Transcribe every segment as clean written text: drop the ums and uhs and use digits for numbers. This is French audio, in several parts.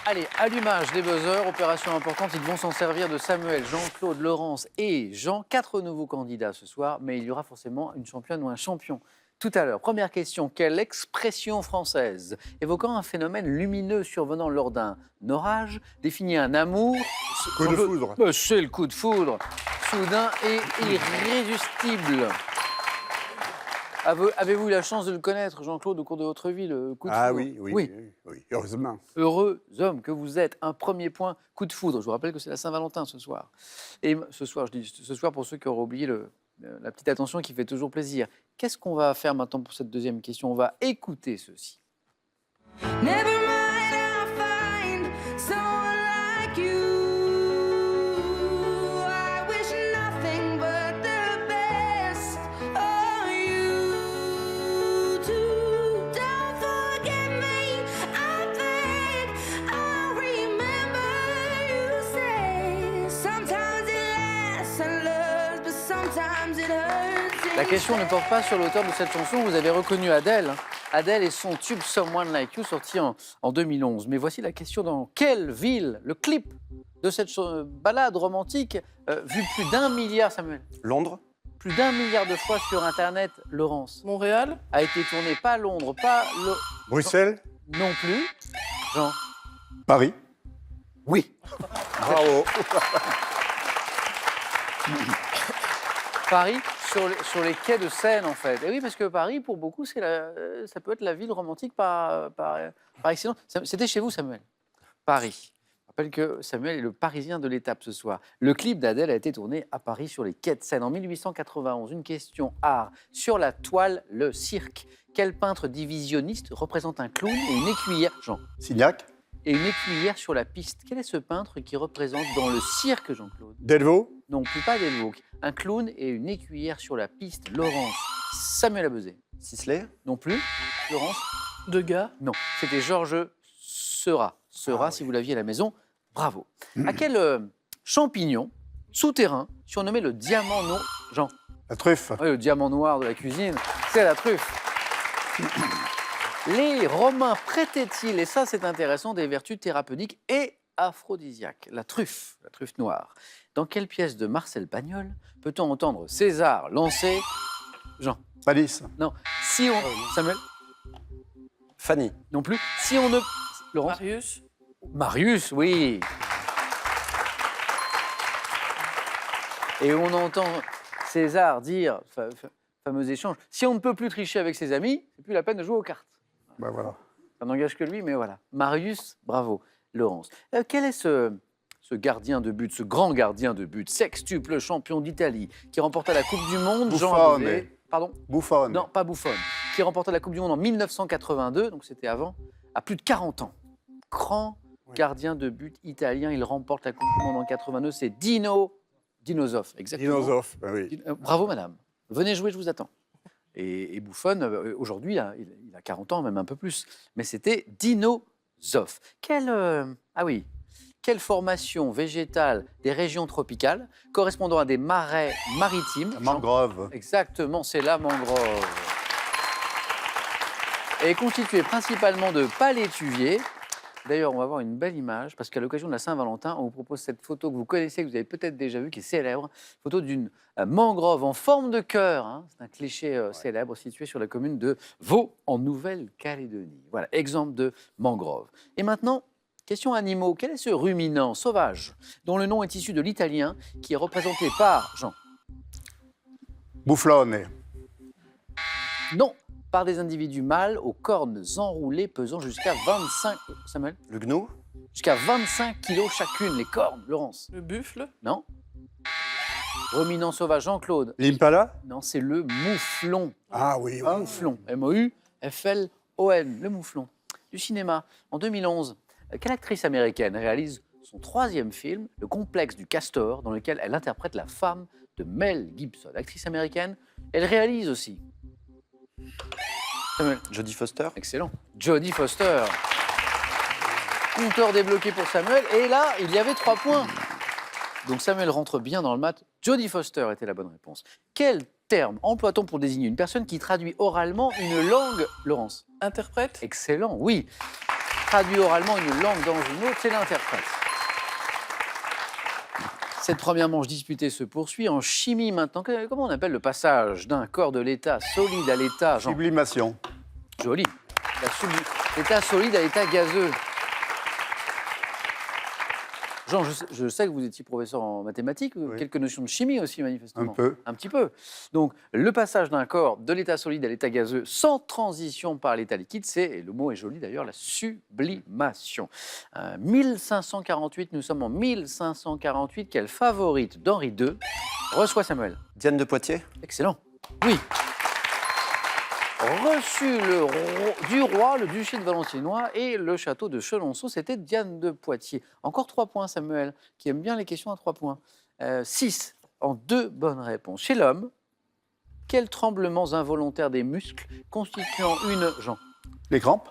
Allez, allumage des buzzers, opération importante. Ils vont s'en servir de Samuel, Jean-Claude, Laurence et Jean. 4 nouveaux candidats ce soir, mais il y aura forcément une championne ou un champion. Tout à l'heure, première question. Quelle expression française évoquant un phénomène lumineux survenant lors d'un orage définit un amour... Coup de foudre. C'est le coup de foudre. Soudain et irrésistible. Avez-vous eu la chance de le connaître, Jean-Claude, au cours de votre vie, le coup de foudre? Ah oui, heureusement. Heureux homme que vous êtes, un premier point, coup de foudre. Je vous rappelle que c'est la Saint-Valentin ce soir. Et ce soir, je dis ce soir pour ceux qui auraient oublié la petite attention qui fait toujours plaisir. Qu'est-ce qu'on va faire maintenant pour cette deuxième question? On va écouter ceci. Never mind, I'll find someone like you. I wish nothing but the best for you too. Don't forget me, I beg. I remember you say sometimes it lasts and loves, but sometimes it hurts. La question ne porte pas sur l'auteur de cette chanson. Vous avez reconnu Adèle. Adèle et son tube Someone Like You, sorti en 2011. Mais voici la question: dans quelle ville le clip de cette balade romantique, vu plus d'1 milliard, Samuel, Londres. plus d'1 milliard de fois sur Internet, Laurence, Montréal? a été tourné? Pas Londres, pas Bruxelles, non plus. Jean? Paris. Oui. Bravo. Paris, sur les quais de Seine, en fait. Et oui, parce que Paris, pour beaucoup, ça peut être la ville romantique par excellence. C'était chez vous, Samuel? Paris. Je rappelle que Samuel est le Parisien de l'étape ce soir. Le clip d'Adèle a été tourné à Paris, sur les quais de Seine, en 1891. Une question art. Sur la toile, le cirque. Quel peintre divisionniste représente un clown et une écuyère? Jean. Signac, Et une écuyère sur la piste. Quel est ce peintre qui représente dans le cirque, Jean-Claude? Delvaux, Non plus, pas Delvaux. Un clown et une écuyère sur la piste. Laurence. Samuel Abezé. Sisley. Non plus. Laurence. Degas? Non. C'était Georges Seurat. Seurat, si vous l'aviez à la maison, bravo. À quel champignon souterrain surnommé le diamant noir? Jean. la truffe, Oui, le diamant noir de la cuisine, c'est la truffe. Les Romains prêtaient-ils, et ça c'est intéressant, des vertus thérapeutiques et aphrodisiaques? La truffe noire. Dans quelle pièce de Marcel Pagnol peut-on entendre César lancer... Jean. Malice, Non. Si on... Samuel. Fanny. Non plus. Si on ne... Laurence. Marius? Marius, oui. Et on entend César dire, fameux échange, si on ne peut plus tricher avec ses amis, c'est plus la peine de jouer aux cartes. ben voilà. Ça n'engage que lui, mais voilà. Marius, bravo. Laurence. Quel est ce gardien de but, ce grand gardien de but, sextuple champion d'Italie, qui remporta la Coupe du Monde? Jean Buffon. Abezé. Pardon? Buffon, Non, pas Buffon. Qui remporta la Coupe du Monde en 1982, donc c'était avant, à plus de 40 ans. Grand gardien de but italien, il remporte la Coupe du Monde en 82, c'est Dino Zoff, exactement. Dinosaure, ben oui. Bravo, madame. Venez jouer, je vous attends. Et Buffon, aujourd'hui, il a 40 ans, même un peu plus. Mais c'était Dino Zoff. Quelle formation végétale des régions tropicales correspondant à des marais maritimes? La mangrove, Exactement, c'est la mangrove. Elle est constituée principalement de palétuviers. D'ailleurs, on va voir une belle image, parce qu'à l'occasion de la Saint-Valentin, on vous propose cette photo que vous connaissez, que vous avez peut-être déjà vue, qui est célèbre. Photo d'une mangrove en forme de cœur. Hein. C'est un cliché célèbre situé sur la commune de Vaud, en Nouvelle-Calédonie. Voilà, exemple de mangrove. Et maintenant, question animaux. Quel est ce ruminant sauvage dont le nom est issu de l'italien, qui est représenté par, Jean? Bufflone, Non, par des individus mâles aux cornes enroulées pesant jusqu'à 25... Samuel? Le gnou. Jusqu'à 25 kilos chacune, les cornes. Laurence? Le buffle? Non. Ruminant sauvage, Jean-Claude? l'impala, Non, c'est le mouflon. ah oui, oui. Mouflon. M-O-U-F-L-O-N. Le mouflon. Du cinéma. En 2011, quelle actrice américaine réalise son 3e film, Le complexe du castor, dans lequel elle interprète la femme de Mel Gibson? Actrice américaine. Elle réalise aussi. Samuel? Jodie Foster. Excellent. Jodie Foster. Compteur débloqué pour Samuel. Et là, il y avait 3 points. Donc Samuel rentre bien dans le mat. Jodie Foster était la bonne réponse. Quel terme emploie-t-on pour désigner une personne qui traduit oralement une langue, Laurence? Interprète? Excellent, oui. traduit oralement une langue dans une autre, c'est l'interprète. Cette première manche disputée se poursuit en chimie maintenant. Comment on appelle le passage d'un corps de l'état solide à l'état Jean? Sublimation. Joli. L'état solide à l'état gazeux. Jean, je sais que vous étiez professeur en mathématiques, Oui. quelques notions de chimie aussi, manifestement. Un peu. Un petit peu. Donc, le passage d'un corps de l'état solide à l'état gazeux sans transition par l'état liquide, c'est, et le mot est joli d'ailleurs, la sublimation. 1548, nous sommes en 1548. Quelle favorite d'Henri II reçoit Samuel? Diane de Poitiers. Excellent. Oui. Reçu du roi, le duché de Valentinois et le château de Chenonceau, c'était Diane de Poitiers. Encore 3 points, Samuel, qui aime bien les questions à 3 points. 6 en 2 bonnes réponses. Chez l'homme, quels tremblements involontaires des muscles constituant Les crampes.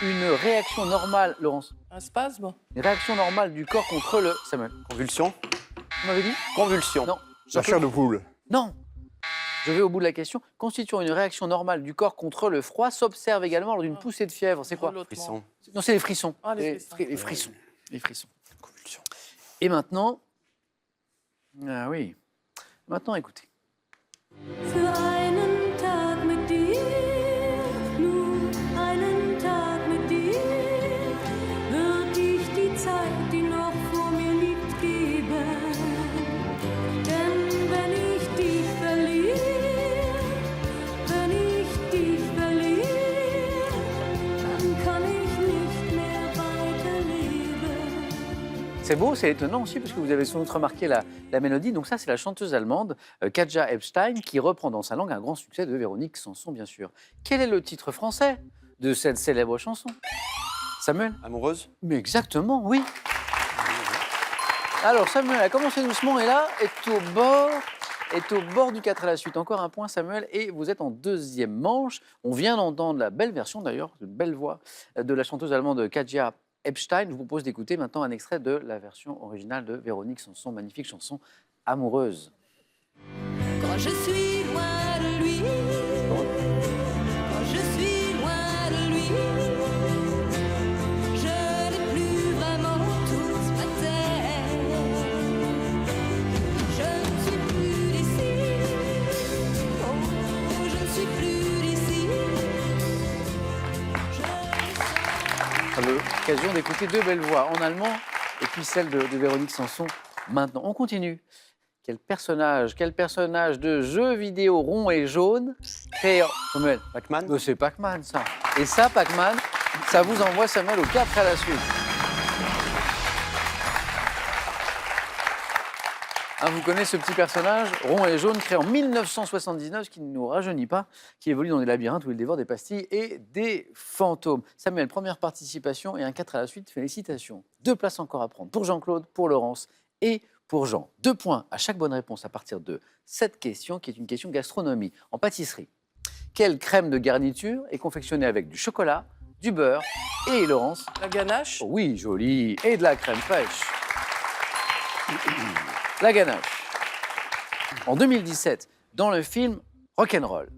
une réaction normale, Laurence, Un spasme? une réaction normale du corps contre le... Samuel, Convulsion. vous m'avez dit? Convulsion. Non. La chair de poule. Non. Je vais au bout de la question. Constituant une réaction normale du corps contre le froid, s'observe également lors d'une poussée de fièvre. C'est quoi? Relottement. Frisson. Non, c'est les frissons. Ah, les frissons. Les frissons. Les frissons. Convulsion. Et maintenant... Ah oui. Maintenant, écoutez. Für einen Tag mit dir, nur einen Tag mit dir, würd ich die Zeit, die noch vor mir liegt, geben. Denn wenn ich dich verliere, dann kann ich nicht mehr weiterleben. C'est beau, c'est étonnant aussi, parce que vous avez sans doute remarqué la mélodie. Donc ça, c'est la chanteuse allemande Katja Epstein qui reprend dans sa langue un grand succès de Véronique Sanson, bien sûr. Quel est le titre français de cette célèbre chanson? Samuel? Amoureuse. Mais exactement, oui. Alors, Samuel a commencé doucement et là, est au bord du 4 à la suite. Encore un point, Samuel, et vous êtes en deuxième manche. On vient d'entendre la belle version, d'ailleurs, une belle voix de la chanteuse allemande Katja Epstein. Je vous propose d'écouter maintenant un extrait de la version originale de Véronique Sanson, magnifique chanson Amoureuse. Quand je suis loin de lui, quand je suis loin de lui, je n'ai plus vraiment toute ma terre. Je ne suis plus d'ici, oh, je ne suis plus d'ici. L'occasion d'écouter 2 belles voix en allemand et puis celle de Véronique Sanson maintenant. On continue. Quel personnage de jeu vidéo rond et jaune créé... Samuel, Pac-Man. c'est Pac-Man, ça. Et ça, Pac-Man, ça vous envoie, Samuel, au 4 à la suite. Hein, vous connaissez ce petit personnage rond et jaune créé en 1979, ce qui ne nous rajeunit pas, qui évolue dans des labyrinthes où il dévore des pastilles et des fantômes. Samuel, première participation et un 4 à la suite, félicitations. 2 places encore à prendre pour Jean-Claude, pour Laurence et pour Jean. 2 points à chaque bonne réponse à partir de cette question, qui est une question gastronomie. En pâtisserie, quelle crème de garniture est confectionnée avec du chocolat, du beurre et, Laurence? La ganache? Oh oui, joli, et de la crème fraîche. La ganache. En 2017, dans le film Rock'n'Roll,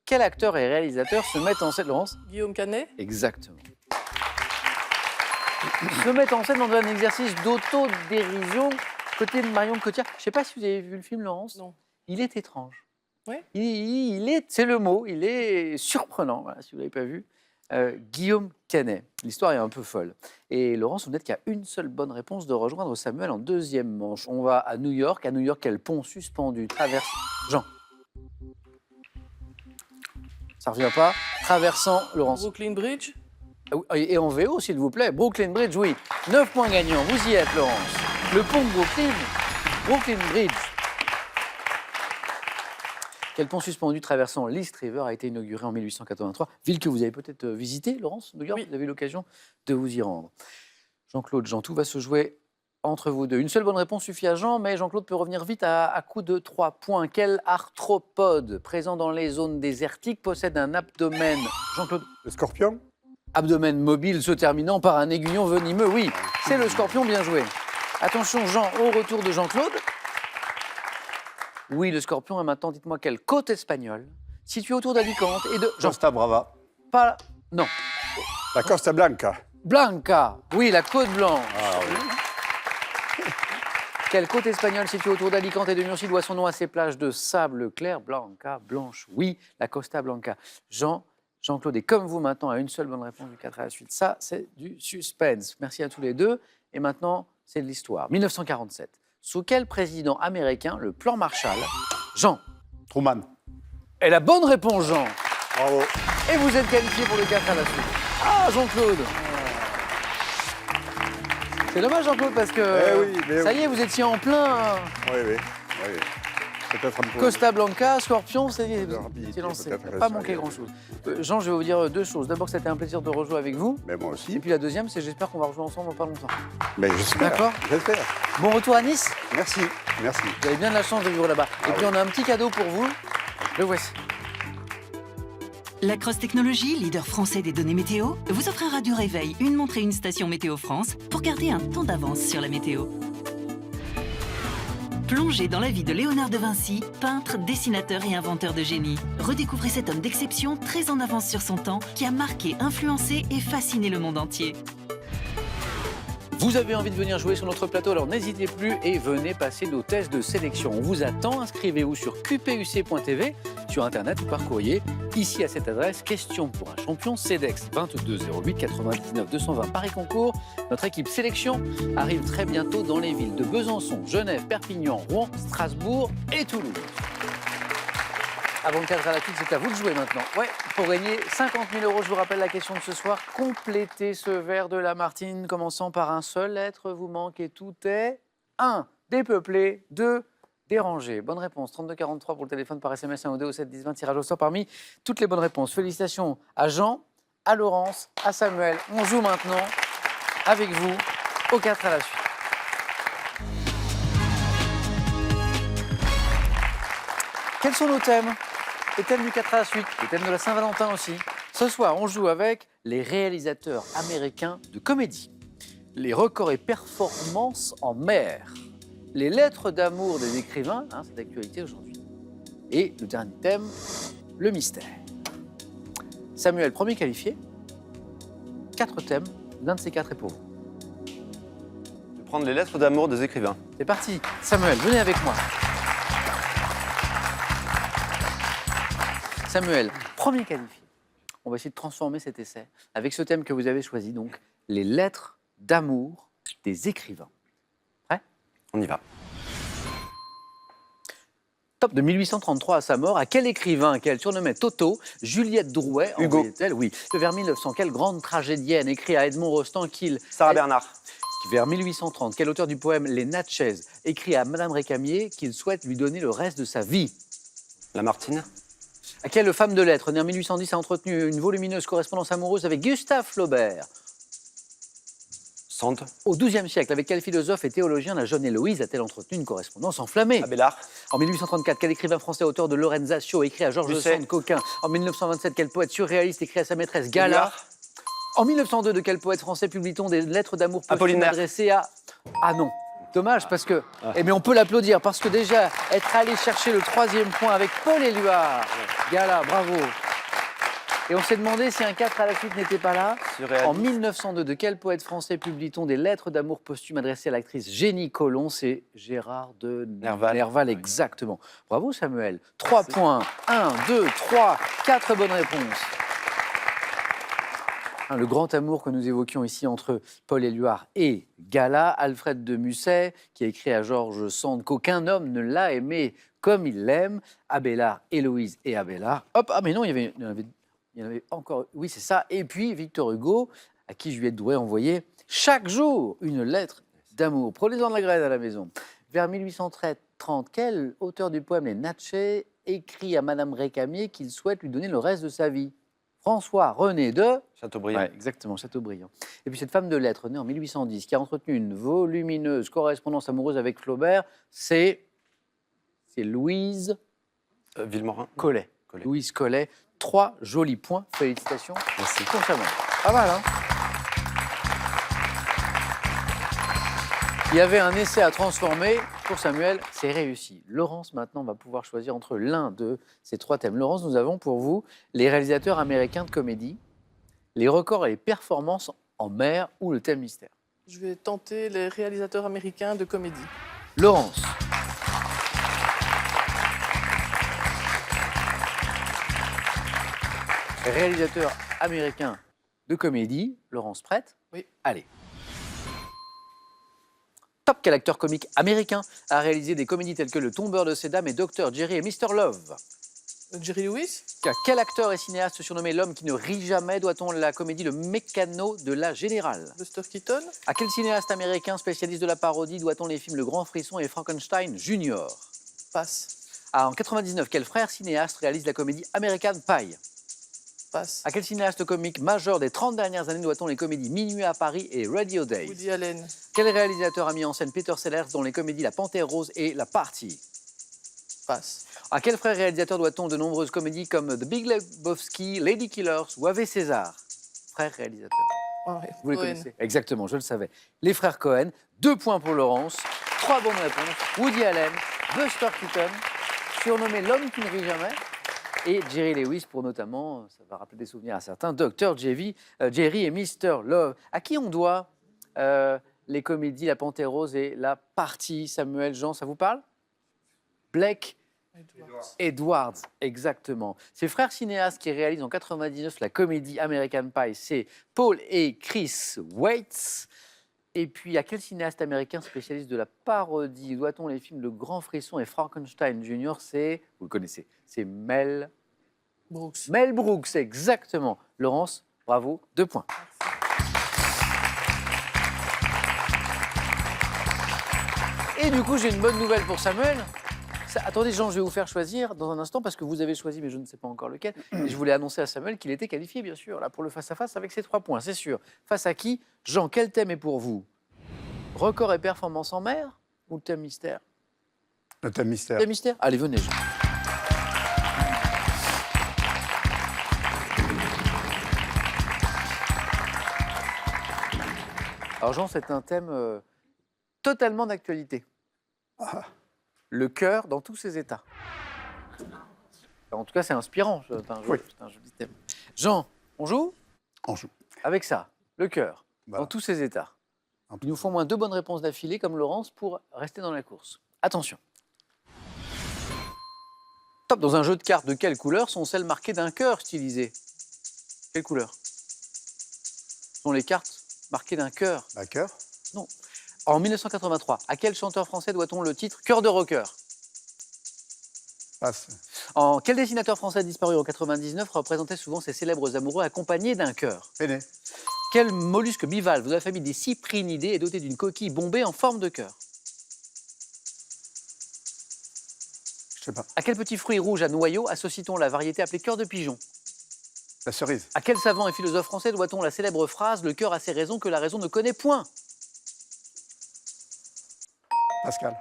quel acteur et réalisateur se met en scène, Laurence? Guillaume Canet? Exactement. Se met en scène dans un exercice d'autodérision côté de Marion Cotillard. Je ne sais pas si vous avez vu le film, Laurence. Non. Il est étrange. Oui. C'est le mot, il est surprenant, voilà, si vous ne l'avez pas vu. Guillaume Canet. L'histoire est un peu folle. Et Laurence, vous n'êtes qu'à une seule bonne réponse de rejoindre Samuel en deuxième manche. On va à New York. À New York, quel pont suspendu traverse... Jean. Ça ne revient pas. Traversant, Laurence. Brooklyn Bridge? Ah oui, et en VO, s'il vous plaît. Brooklyn Bridge, oui. 9 points gagnants. Vous y êtes, Laurence. Le pont de Brooklyn. Brooklyn Bridge. Quel pont suspendu traversant l'East River a été inauguré en 1883, ville que vous avez peut-être visitée, Laurence, New York. Oui. Vous avez eu l'occasion de vous y rendre. Jean-Claude, Jean, tout va se jouer entre vous deux. Une seule bonne réponse suffit à Jean, mais Jean-Claude peut revenir vite à coup de 3 points. Quel arthropode présent dans les zones désertiques possède un abdomen, Jean-Claude? Le scorpion. Abdomen mobile se terminant par un aiguillon venimeux, oui, c'est le scorpion, bien joué. Attention, Jean, au retour de Jean-Claude. Oui, le scorpion. Et maintenant, dites-moi quelle côte espagnole, située autour d'Alicante et de... Jean, Costa Brava. pas... Non. La Costa Blanca. Blanca. Oui, la côte blanche. Ah, oui. Quelle côte espagnole située autour d'Alicante et de Murcie doit son nom à ses plages de sable clair, Blanca, blanche? Oui, la Costa Blanca. Jean-Claude est comme vous maintenant à une seule bonne réponse du 4 à la suite. Ça, c'est du suspense. Merci à tous les deux. Et maintenant, c'est de l'histoire. 1947. Sous quel président américain le plan Marshall? Jean. Truman. Et la bonne réponse, Jean. Bravo. Et vous êtes qualifié pour le 4 à la suite. Ah, Jean-Claude. C'est dommage, Jean-Claude, parce que ça y est, vous étiez en plein. Oui. Peut-être un peu. Costa Blanca, Scorpion, ça y est, vous rapidité, étiez lancé. peut-être, Pas ça, manqué oui. grand-chose. Jean, je vais vous dire deux choses. D'abord, c'était un plaisir de rejouer avec vous. Mais moi Et aussi. puis la deuxième, c'est j'espère qu'on va rejouer ensemble dans pas longtemps. Mais j'espère. D'accord. J'espère. Bon retour à Nice. Merci. Merci. Vous avez bien de la chance de vivre là-bas. Et puis on a un petit cadeau pour vous. Le voici. La Cross Technologie, leader français des données météo, vous offre un radio réveil, une montre et une station Météo France pour garder un temps d'avance sur la météo. Plongez dans la vie de Léonard de Vinci, peintre, dessinateur et inventeur de génie. Redécouvrez cet homme d'exception très en avance sur son temps qui a marqué, influencé et fasciné le monde entier. Vous avez envie de venir jouer sur notre plateau, alors n'hésitez plus et venez passer nos tests de sélection. On vous attend, inscrivez-vous sur qpuc.tv, sur internet ou par courrier. Ici à cette adresse, question pour un champion, CEDEX 22 08 99 220 Paris-Concours. Notre équipe sélection arrive très bientôt dans les villes de Besançon, Genève, Perpignan, Rouen, Strasbourg et Toulouse. Avant le 4 à la suite, c'est à vous de jouer maintenant. Ouais, pour gagner 50 000 €, je vous rappelle la question de ce soir. Complétez ce verre de la Martine, commençant par un seul lettre vous manque et tout est 1. Dépeuplé, 2. Dérangé. Bonne réponse. 3243 pour le téléphone par SMS 1 ou 2 au 7 10 20. Tirage au sort parmi toutes les bonnes réponses. Félicitations à Jean, à Laurence, à Samuel. On joue maintenant avec vous au 4 à la suite. Quels sont nos thèmes? Les thèmes du 4 à la suite, les thèmes de la Saint-Valentin aussi. Ce soir, on joue avec les réalisateurs américains de comédie, les records et performances en mer, les lettres d'amour des écrivains, c'est d'actualité aujourd'hui, et le dernier thème, le mystère. Samuel, premier qualifié, 4 thèmes, l'un de ces 4 est pour vous. Je vais prendre les lettres d'amour des écrivains. C'est parti, Samuel, venez avec moi. Samuel, premier qualifié. On va essayer de transformer cet essai avec ce thème que vous avez choisi, donc les lettres d'amour des écrivains. Prêt? On y va. Top de 1833 à sa mort, à quel écrivain qu'elle surnommait Toto, Juliette Drouet, Hugo. envoyait-elle, oui. Vers 1900, quelle grande tragédienne écrit à Edmond Rostand qu'il... Sarah Bernard. Vers 1830, quel auteur du poème Les Natchez écrit à Madame Récamier qu'il souhaite lui donner le reste de sa vie? Lamartine. À quelle femme de lettres, née en 1810, a entretenu une volumineuse correspondance amoureuse avec Gustave Flaubert? Sand. Au XIIe siècle, avec quel philosophe et théologien la jeune Héloïse a-t-elle entretenu une correspondance enflammée? Abélard. En 1834, quel écrivain français auteur de Lorenzaccio écrit à Georges Musset. Sand Coquin? En 1927, quel poète surréaliste écrit à sa maîtresse Gala? Éluard. En 1902, de quel poète français publie-t-on des lettres d'amour posthumes Apollinaire. adressées à... Ah non, dommage parce que... Eh bien, on peut l'applaudir parce que déjà, être allé chercher le 3e point avec Paul Éluard. Gala, bravo. Et on s'est demandé si un 4 à la suite n'était pas là. Surréaliste. En 1902, de quel poète français publie-t-on des lettres d'amour posthumes adressées à l'actrice Jenny Colomb? C'est Gérard de Nerval. exactement. Bravo Samuel. 3 points. 1, 2, 3, 4 bonnes réponses. Le grand amour que nous évoquions ici entre Paul Éluard et Gala, Alfred de Musset, qui a écrit à Georges Sand qu'aucun homme ne l'a aimé comme il l'aime, Abélard, Héloïse et Abélard. Hop, ah mais non, il y en avait encore, oui c'est ça, et puis Victor Hugo, à qui Juliette Drouet envoyait chaque jour une lettre d'amour. Prenez-en de la graine à la maison. Vers 1830, quel auteur du poème Les Natchez écrit à Madame Récamier qu'il souhaite lui donner le reste de sa vie? François René de... Chateaubriand. Ouais, exactement, Chateaubriand. Et puis cette femme de lettres, née en 1810, qui a entretenu une volumineuse correspondance amoureuse avec Flaubert, c'est Louise Villemorin. Collet. Collet. Louise Collet, 3 jolis points. Félicitations. Merci. Pour Samuel. Pas mal, hein? Il y avait un essai à transformer. Pour Samuel, c'est réussi. Laurence, maintenant, va pouvoir choisir entre l'un de ces 3 thèmes. Laurence, nous avons pour vous les réalisateurs américains de comédie, les records et les performances en mer ou le thème mystère? Je vais tenter les réalisateurs américains de comédie. Laurence. Réalisateur américain de comédie. Laurence, prête? Oui. Allez. Top, quel acteur comique américain a réalisé des comédies telles que Le Tombeur de ces dames et Dr. Jerry et Mr. Love? Jerry Lewis, Quel acteur et cinéaste surnommé l'homme qui ne rit jamais doit-on la comédie Le Mécano de la Générale? Buster Keaton, À quel cinéaste américain spécialiste de la parodie doit-on les films Le Grand Frisson et Frankenstein Jr.? passe, En 99, quel frère cinéaste réalise la comédie American Pie? passe. À quel cinéaste comique majeur des 30 dernières années doit-on les comédies Minuit à Paris et Radio Days? Woody Allen, Quel réalisateur a mis en scène Peter Sellers dans les comédies La Panthère Rose et La Party? passe. À quel frère réalisateur doit-on de nombreuses comédies comme The Big Lebowski, Lady Killers ou Ave César? Frère réalisateur. Ah ouais, Vous les Coen. connaissez? Exactement, je le savais. Les frères Cohen, 2 points pour Laurence, 3 bonnes réponses. Woody Allen, Buster Keaton, surnommé l'homme qui ne rit jamais, et Jerry Lewis pour notamment, ça va rappeler des souvenirs à certains, Dr. Jerry et Mr. Love. À qui on doit les comédies La Panthère Rose et La Partie? Samuel, Jean, ça vous parle? Blake Edwards, exactement. Ces frères cinéastes qui réalisent en 99 la comédie American Pie, c'est Paul et Chris Weitz. Et puis, à quel cinéaste américain spécialiste de la parodie doit-on les films Le Grand Frisson et Frankenstein Jr.? C'est, vous le connaissez, c'est Mel Brooks. Brooks, exactement. Laurence, bravo, 2 points. Et du coup, j'ai une bonne nouvelle pour Samuel. Attendez, Jean, je vais vous faire choisir dans un instant parce que vous avez choisi, mais je ne sais pas encore lequel. Et je voulais annoncer à Samuel qu'il était qualifié, bien sûr, là, pour le face-à-face avec ses 3 points, c'est sûr. Face à qui? Jean, quel thème est pour vous? Record et performance en mer ou le thème mystère? Le thème mystère. Thème mystère? Allez, venez, Jean. Alors, Jean, c'est un thème totalement d'actualité. Le cœur dans tous ses états. En tout cas, c'est inspirant. C'est un joli thème. Jean, on joue On joue. avec ça, le cœur, Voilà. dans tous ses états. Il nous faut au moins 2 bonnes réponses d'affilée, comme Laurence, pour rester dans la course. Attention. Top, dans un jeu de cartes, de quelle couleur sont celles marquées d'un cœur stylisé? Quelle couleur sont les cartes marquées d'un cœur? Un cœur. Non. En 1983, à quel chanteur français doit-on le titre Cœur de rocker? Passe. Quel dessinateur français disparu en 99 représentait souvent ses célèbres amoureux accompagnés d'un cœur? Péné. Quel mollusque bivalve de la famille des cyprinidés est doté d'une coquille bombée en forme de cœur? Je sais pas. À quel petit fruit rouge à noyau associe-t-on la variété appelée cœur de pigeon? La cerise. À quel savant et philosophe français doit-on la célèbre phrase « Le cœur a ses raisons que la raison ne connaît point » ? Pascal.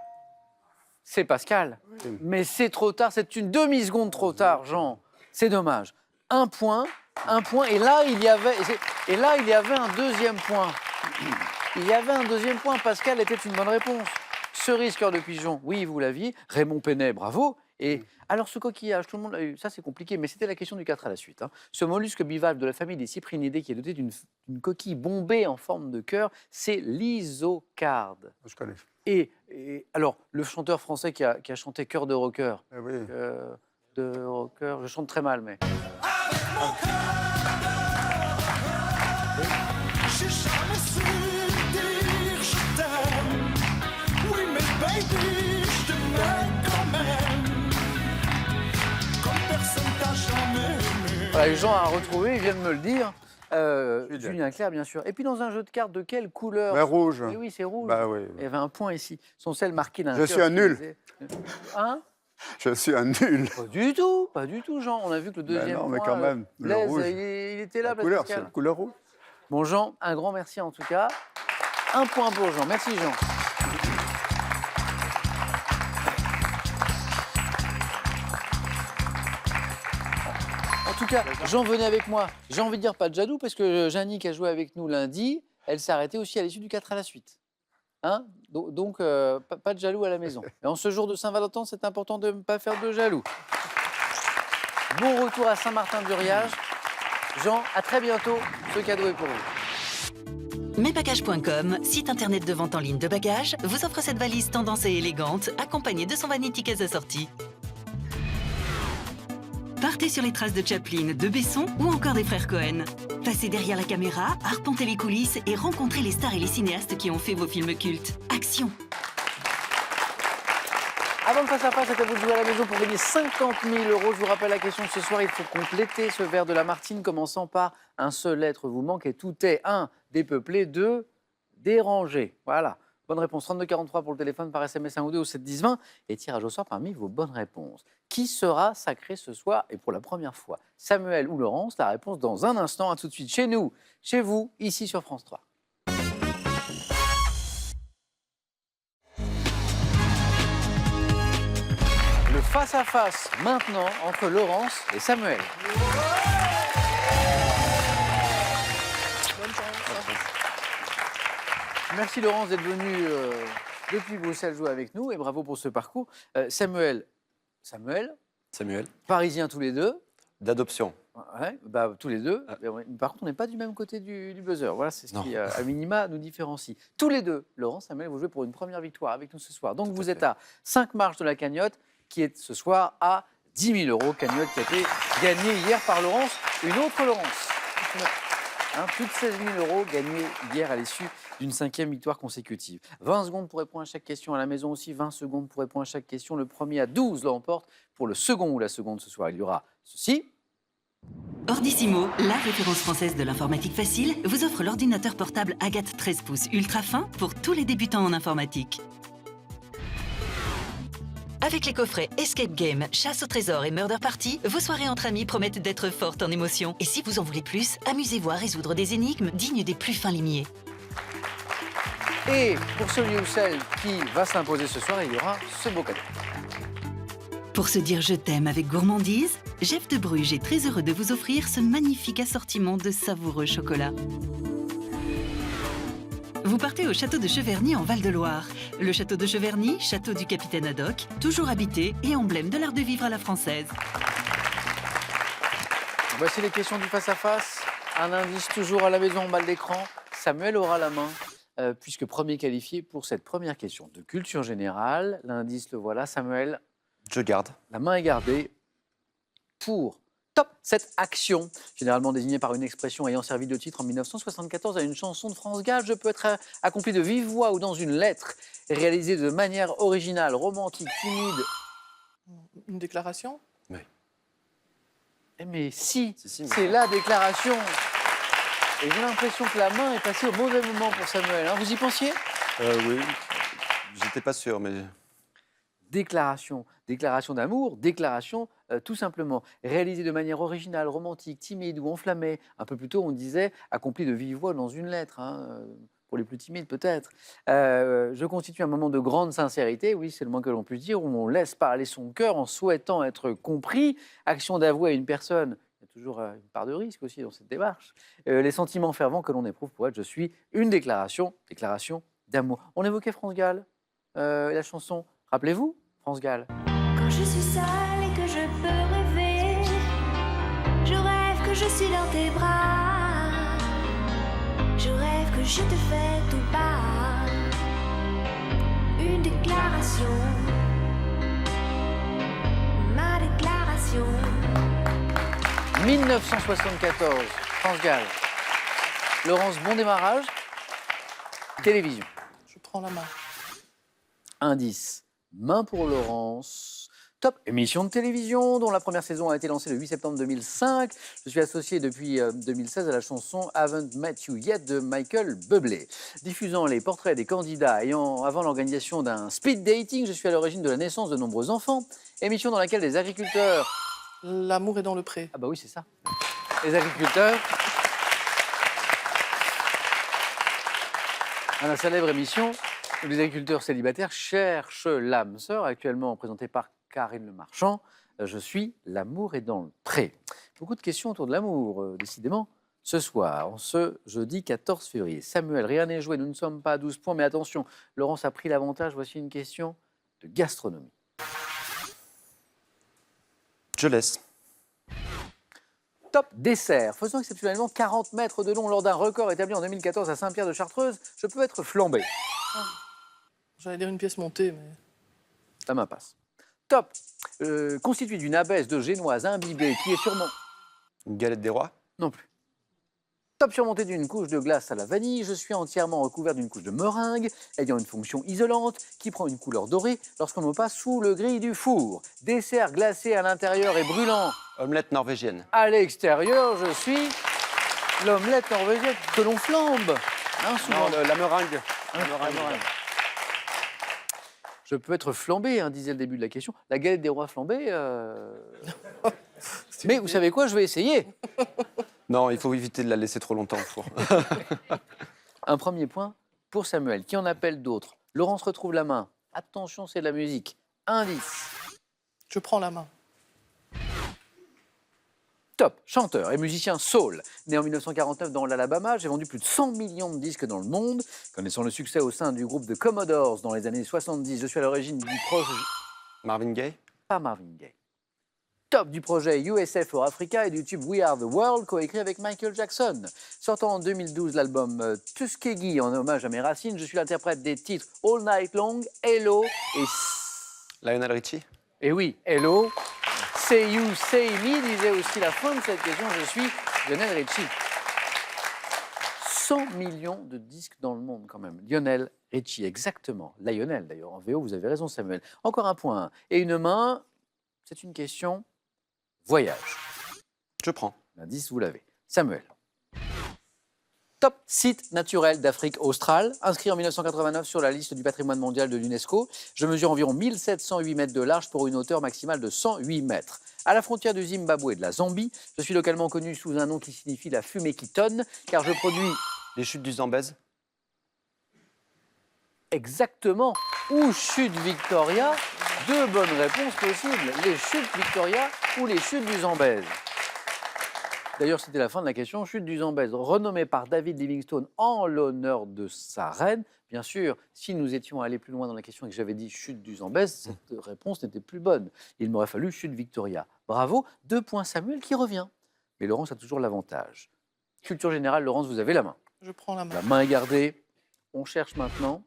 C'est Pascal. Oui. Mais c'est trop tard, c'est une demi-seconde trop tard, Jean. C'est dommage. Un point, et là, il y avait un deuxième point. Il y avait un deuxième point, Pascal était une bonne réponse. Cerise, cœur de pigeon, oui, vous l'aviez. Raymond Penet, bravo. Et alors, ce coquillage, tout le monde l'a eu. Ça, c'est compliqué, mais c'était la question du 4 à la suite. Hein. Ce mollusque bivalve de la famille des cyprinidés qui est doté d'une coquille bombée en forme de cœur, c'est l'isocarde. Je connais. Et alors, le chanteur français qui a chanté Cœur de rocker, Eh oui. de rocker, je chante très mal, mais... J'ai jamais su dire je t'aime. Oui, mais baby, je t'aime quand même. Comme personne t'a jamais aimé. Voilà, les gens à retrouver, ils viennent me le dire. Julien Clerc, bien sûr. Et puis, dans un jeu de cartes, de quelle couleur? Mais rouge. Eh oui, c'est rouge. Bah oui. Il y avait un point ici. Sont celles marquées d'un Je cœur suis un nul. stylisé. Hein? Je suis un nul. Pas du tout, Jean. On a vu que le deuxième non, mais point, quand même, le Blaise, rouge. il était là, La Blaise couleur, Pascal. c'est la couleur rouge. Bon, Jean, un grand merci en tout cas. Un point pour Jean. Merci, Jean. En tout cas, Jean, venez avec moi. J'ai envie de dire pas de jaloux parce que Jannick a joué avec nous lundi. Elle s'est arrêtée aussi à l'issue du 4 à la suite. Hein? Donc, pas de jaloux à la maison. Et en ce jour de Saint-Valentin, c'est important de ne pas faire de jaloux. Bon retour à Saint-Martin-du-Riage. Jean, à très bientôt. Ce cadeau est pour vous. Mesbagages.com, site internet de vente en ligne de bagages, vous offre cette valise tendance et élégante, accompagnée de son vanity case assorti. Partez sur les traces de Chaplin, de Besson ou encore des frères Cohen. Passez derrière la caméra, arpentez les coulisses et rencontrez les stars et les cinéastes qui ont fait vos films cultes. Action! Avant le face-à-face, c'est à vous de jouer à la maison pour gagner 50 000 €. Je vous rappelle la question de ce soir. Il faut compléter ce verre de la Martine, commençant par un seul lettre vous manque et tout est 1. Dépeuplé, 2. Dérangé. Voilà. Bonne réponse. 3243 pour le téléphone, par SMS 1 ou 2 au 7 10 20. Et tirage au sort parmi vos bonnes réponses. Qui sera sacré ce soir et pour la première fois? Samuel ou Laurence? La réponse dans un instant. À tout de suite chez nous, chez vous, ici sur France 3. Le face-à-face maintenant entre Laurence et Samuel. Bonne chance. Merci Laurence d'être venue depuis Bruxelles jouer avec nous et bravo pour ce parcours. Samuel, Parisiens tous les deux. D'adoption. Ouais, bah, tous les deux. Par contre, on n'est pas du même côté du buzzer. Voilà, c'est ce qui, à minima, nous différencie. Tous les deux, Laurence, Samuel, vous jouez pour une première victoire avec nous ce soir. Donc, vous êtes à 5 marches de la cagnotte qui est ce soir à 10 000 €. Cagnotte qui a été gagnée hier par Laurence, une autre Laurence. Plus de 16 000 € gagnés hier à l'issue d'une 5e victoire consécutive. 20 secondes pour répondre à chaque question à la maison aussi, 20 secondes pour répondre à chaque question. Le premier à 12 l'emporte. Pour le second ou la seconde ce soir, il y aura ceci. Ordissimo, la référence française de l'informatique facile, vous offre l'ordinateur portable Agathe 13 pouces ultra fin pour tous les débutants en informatique. Avec les coffrets Escape Game, Chasse au trésor et Murder Party, vos soirées entre amis promettent d'être fortes en émotions. Et si vous en voulez plus, amusez-vous à résoudre des énigmes dignes des plus fins limiers. Et pour celui ou celle qui va s'imposer ce soir, il y aura ce beau cadeau. Pour se dire je t'aime avec gourmandise, Jeff de Bruges est très heureux de vous offrir ce magnifique assortiment de savoureux chocolats. Vous partez au château de Cheverny en Val-de-Loire. Le château de Cheverny, château du capitaine Haddock, toujours habité et emblème de l'art de vivre à la française. Voici les questions du face-à-face. Un indice toujours à la maison en bas de l'écran. Samuel aura la main, puisque premier qualifié pour cette première question de culture générale. L'indice, le voilà. Samuel, Je garde. la main est gardée pour top. Cette action, généralement désignée par une expression ayant servi de titre en 1974 à une chanson de France Gall, je peux être accomplie de vive voix ou dans une lettre, réalisée de manière originale, romantique, timide. Une déclaration? Eh mais si, Si, mais- c'est la déclaration. Et j'ai l'impression que la main est passée au mauvais moment pour Samuel. Hein. Vous y pensiez? Oui, j'étais pas sûr, mais Déclaration, déclaration d'amour, déclaration tout simplement réalisée de manière originale, romantique, timide ou enflammée. Un peu plus tôt, on disait accomplie de vive voix dans une lettre, hein, pour les plus timides peut-être. Je constitue un moment de grande sincérité, oui, c'est le moins que l'on puisse dire, où on laisse parler son cœur en souhaitant être compris. Action d'avouer à une personne, il y a toujours une part de risque aussi dans cette démarche. Les sentiments fervents que l'on éprouve pour elle, je suis une déclaration d'amour. On évoquait France Gall, la chanson. Rappelez-vous, France Gall. Quand je suis seule et que je peux rêver, je rêve que je suis dans tes bras. Je rêve que je te fais tout part. Une déclaration, ma déclaration. 1974, France Gall. Laurence, bon démarrage. Télévision. Je prends la main. Indice. Main pour Laurence. Top. Émission de télévision dont la première saison a été lancée le 8 septembre 2005. Je suis associé depuis 2016 à la chanson Haven't Met You Yet de Michael Bublé. Diffusant les portraits des candidats avant l'organisation d'un speed dating, je suis à l'origine de la naissance de nombreux enfants. Émission dans laquelle des agriculteurs... L'amour est dans le pré. Ah bah oui, c'est ça. Les agriculteurs... À la célèbre émission où les agriculteurs célibataires cherchent l'âme sœur, actuellement présentée par Karine Le Marchand. Je suis l'amour est dans le pré. Beaucoup de questions autour de l'amour, décidément, ce soir, en ce jeudi 14 février. Samuel, rien n'est joué, nous ne sommes pas à 12 points, mais attention, Laurence a pris l'avantage. Voici une question de gastronomie. je laisse. Top dessert. Faisant exceptionnellement 40 mètres de long lors d'un record établi en 2014 à Saint-Pierre de Chartreuse, je peux être flambé. J'allais dire une pièce montée, mais La main passe. Top. Constitué d'une abaisse de génoise imbibée qui est sûrement... Une galette des rois. Non plus. Top surmonté d'une couche de glace à la vanille, je suis entièrement recouvert d'une couche de meringue, ayant une fonction isolante qui prend une couleur dorée lorsqu'on me passe sous le gris du four. Dessert glacé à l'intérieur et brûlant Omelette norvégienne. à l'extérieur, je suis l'omelette norvégienne que l'on flambe. Hein, souvent. Non, la meringue. Hein, la meringue. Je peux être flambé, hein, disait le début de la question. La galette des rois flambée. Mais vous savez quoi, je vais essayer. Non, il faut éviter de la laisser trop longtemps au four. Un premier point pour Samuel. Qui en appelle d'autres? Laurence retrouve la main. Attention, c'est de la musique. Indice. je prends la main. Top, chanteur et musicien soul. Né en 1949 dans l'Alabama, j'ai vendu plus de 100 millions de disques dans le monde. Connaissant le succès au sein du groupe de Commodores dans les années 70, je suis à l'origine du projet... Marvin Gaye. Pas Marvin Gaye. Top du projet USA for Africa et du tube We Are the World, coécrit avec Michael Jackson. Sortant en 2012 l'album Tuskegee en hommage à mes racines, je suis l'interprète des titres All Night Long, Hello et... Lionel Richie. Et oui, Hello, Say You, Say Me, disait aussi la fin de cette question, je suis Lionel Richie. 100 millions de disques dans le monde quand même. Lionel Richie, exactement. Lionel d'ailleurs, en VO, vous avez raison Samuel. Encore un point. Et une main, c'est une question voyage. Je prends. L'indice, vous l'avez. Samuel. Top site naturel d'Afrique australe, inscrit en 1989 sur la liste du patrimoine mondial de l'UNESCO. Je mesure environ 1708 mètres de large pour une hauteur maximale de 108 mètres. À la frontière du Zimbabwe et de la Zambie, je suis localement connu sous un nom qui signifie la fumée qui tonne, car je produis Les chutes du Zambèze. exactement ou chute Victoria. Deux bonnes réponses possibles. Les chutes Victoria ou les chutes du Zambèze. D'ailleurs, c'était la fin de la question. Chute du Zambèze, renommée par David Livingstone en l'honneur de sa reine. Bien sûr, si nous étions allés plus loin dans la question et que j'avais dit chute du Zambèze, cette réponse n'était plus bonne. Il m'aurait fallu chute Victoria. Bravo, 2 points Samuel qui revient. Mais Laurence a toujours l'avantage. Culture générale, Laurence, vous avez la main. Je prends la main. La main est gardée. On cherche maintenant.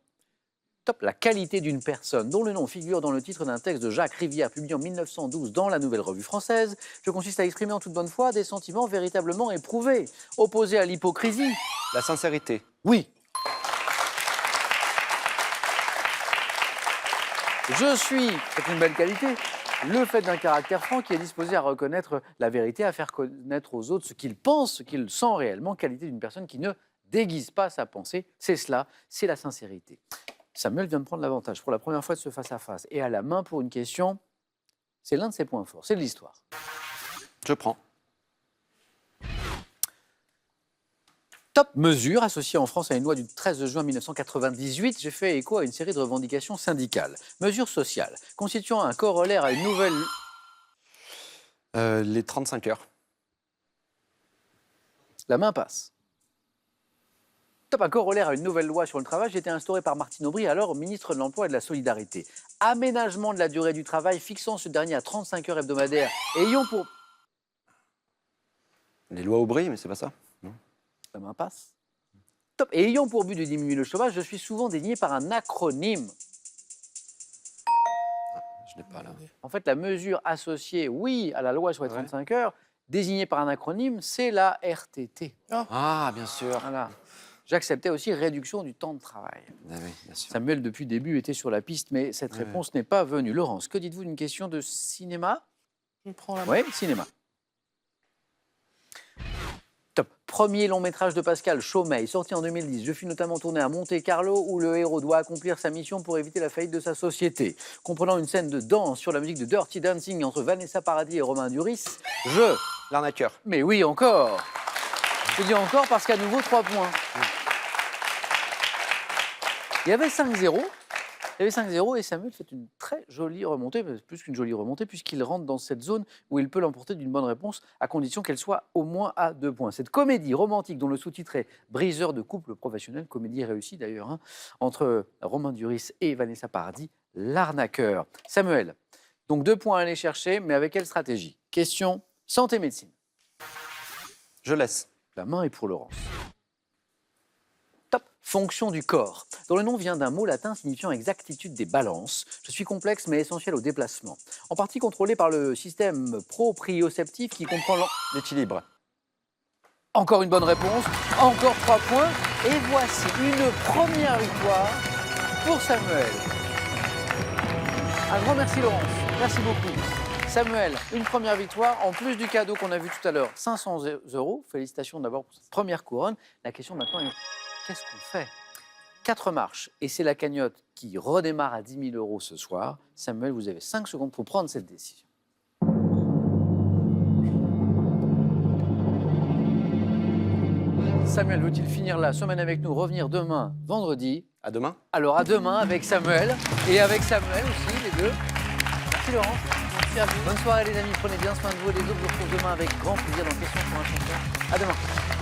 Top, la qualité d'une personne dont le nom figure dans le titre d'un texte de Jacques Rivière publié en 1912 dans la Nouvelle Revue Française. Je consiste à exprimer en toute bonne foi des sentiments véritablement éprouvés, opposés à l'hypocrisie. La sincérité. Oui. Je suis, c'est une belle qualité, le fait d'un caractère franc qui est disposé à reconnaître la vérité, à faire connaître aux autres ce qu'il pense, ce qu'il sent réellement, qualité d'une personne qui ne déguise pas sa pensée. C'est cela, c'est la sincérité. Samuel vient de prendre l'avantage pour la première fois de ce face-à-face. Et à la main pour une question, c'est l'un de ses points forts, c'est de l'histoire. Je prends. Top mesure associée en France à une loi du 13 juin 1998, j'ai fait écho à une série de revendications syndicales. Mesure sociale, constituant un corollaire à une nouvelle... Les 35 heures. La main passe. Top, un corollaire à une nouvelle loi sur le travail qui a été instaurée par Martine Aubry, alors ministre de l'Emploi et de la Solidarité. Aménagement de la durée du travail, fixant ce dernier à 35 heures hebdomadaires et ayant pour... Les lois Aubry, mais c'est pas ça. Non. La main passe. Top, et ayant pour but de diminuer le chômage, je suis souvent désigné par un acronyme. Je l'ai pas là. En fait, la mesure associée, oui, à la loi sur les 35 heures, désignée par un acronyme, c'est la RTT. Ah, bien sûr. Voilà. J'acceptais aussi réduction du temps de travail. Ah oui, bien sûr. Samuel, depuis le début, était sur la piste, mais cette réponse n'est pas venue. Laurence, que dites-vous d'une question de cinéma? Je prends la main. Oui, cinéma. Top. Premier long métrage de Pascal, Chaumeil, sorti en 2010. Je fus notamment tourné à Monte-Carlo, où le héros doit accomplir sa mission pour éviter la faillite de sa société. Comprenant une scène de danse sur la musique de Dirty Dancing entre Vanessa Paradis et Romain Duris, je... L'arnaqueur. Mais oui, encore. Je dis encore parce qu'à nouveau, 3 points. Il y avait 5-0. Il y avait 5-0 et Samuel fait une très jolie remontée, plus qu'une jolie remontée, puisqu'il rentre dans cette zone où il peut l'emporter d'une bonne réponse, à condition qu'elle soit au moins à 2 points. Cette comédie romantique dont le sous-titre est « Briseur de couple professionnel », comédie réussie d'ailleurs, hein, entre Romain Duris et Vanessa Paradis, l'arnaqueur. Samuel, donc 2 points à aller chercher, mais avec quelle stratégie? Question santé-médecine. Je laisse. La main est pour Laurence. Top. Fonction du corps, dont le nom vient d'un mot latin signifiant exactitude des balances. Je suis complexe mais essentiel au déplacement. En partie contrôlé par le système proprioceptif qui comprend L'équilibre. Encore une bonne réponse, encore 3 points. Et voici une première victoire pour Samuel. Un grand merci Laurence, merci beaucoup. Samuel, une première victoire, en plus du cadeau qu'on a vu tout à l'heure, 500 €. Félicitations d'abord pour cette première couronne. La question maintenant est, qu'est-ce qu'on fait? 4 marches, et c'est la cagnotte qui redémarre à 10 000 € ce soir. Samuel, vous avez 5 secondes pour prendre cette décision. Samuel veut-il finir la semaine avec nous, revenir demain, vendredi? À demain. Alors à demain avec Samuel, et avec Samuel aussi, les deux. Merci Laurence. Merci à vous. Bonne soirée les amis, prenez bien soin de vous et des autres. Je vous retrouve demain avec grand plaisir dans Questions pour un champion. À demain.